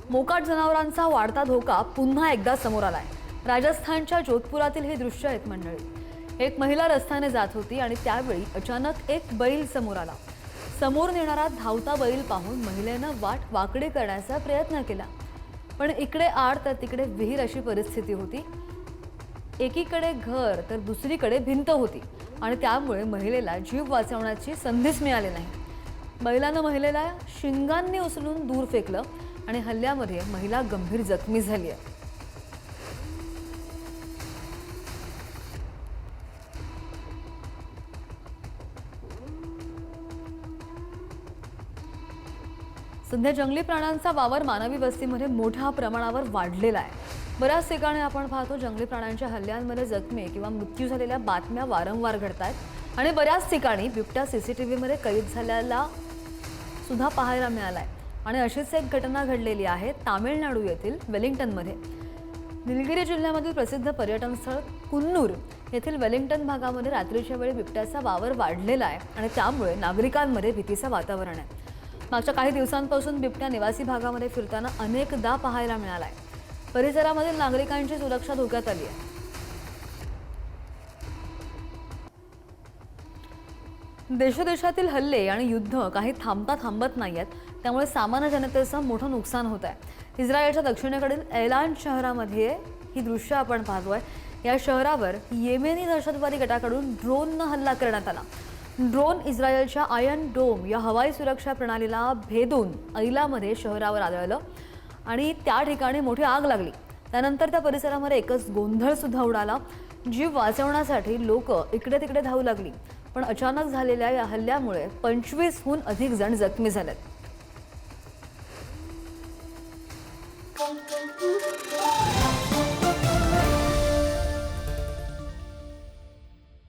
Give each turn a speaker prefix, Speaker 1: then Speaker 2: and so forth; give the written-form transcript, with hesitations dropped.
Speaker 1: मोकाट जनावरांचा वाढता धोका पुन्हा एकदा समोर आलाय। राजस्थानच्या जोधपुरातील हे दृश्य आहेत मंडळी। एक महिला रस्त्याने जात होती आणि त्यावेळी अचानक एक बैल समोर आला। समोर नेणारा धावता बैल पाहून महिलेनं वाट वाकडी करण्याचा प्रयत्न केला, पण इकडे आड तर तिकडे विहीर अशी परिस्थिती होती। एकीकडे घर तर दुसरीकडे भिंत होती आणि त्यामुळे महिलेला जीव वाचवण्याची संधीच मिळाली नाही। बैलानं महिलेला शिंगांनी उचलून दूर फेकलं आणि हल्ल्यामध्ये महिला गंभीर जखमी झाली आहे। सध्या जंगली प्राण्यांचा वावर मानवी वस्तीमध्ये मोठ्या प्रमाणावर वाढलेला आहे। बऱ्याच ठिकाणी आपण पाहतो जंगली प्राण्यांच्या हल्ल्यांमध्ये जखमी किंवा मृत्यू झालेल्या बातम्या वारंवार घडतात आणि बऱ्याच ठिकाणी बिबट्या सीसीटीव्ही मध्ये कैद झालेला सुद्धा पाहायला मिळालाय। आणि अशीच एक घटना घडलेली आहे तामिळनाडू येथील वेलिंग्टनमध्ये। निलगिरी जिल्ह्यामधील प्रसिद्ध पर्यटन स्थळ कुन्नूर येथील वेलिंग्टन भागामध्ये रात्रीच्या वेळी बिबट्याचा वावर वाढलेला आहे आणि त्यामुळे नागरिकांमध्ये भीतीचं वातावरण आहे। मागच्या काही दिवसांपासून बिबट्या निवासी भागामध्ये फिरताना अनेकदा पाहायला मिळालाय। परिसरामधील नागरिकांची सुरक्षा धोक्यात आली आहे। देशोदेशातील हल्ले आणि युद्ध काही थांबत नाहीयेत, त्यामुळे सामान्य जनतेचं मोठं नुकसान होत आहे। इस्रायलच्या दक्षिणेकडील ऐलान शहरामध्ये ही दृश्य आपण पाहतोय। या शहरावर येमेनी दहशतवादी गटाकडून ड्रोननं हल्ला करण्यात आला। ड्रोन इस्रायलच्या आयर्न डोम या हवाई सुरक्षा प्रणालीला भेदून ऐलामध्ये शहरावर आदळलं आणि त्या ठिकाणी मोठी आग लागली। त्यानंतर त्या परिसरामध्ये एकच गोंधळ सुद्धा उडाला। जीव वाचवण्यासाठी लोक इकडे तिकडे धावू लागली, पण अचानक झालेल्या या हल्ल्यामुळे 25हून अधिक जण जखमी झालेत।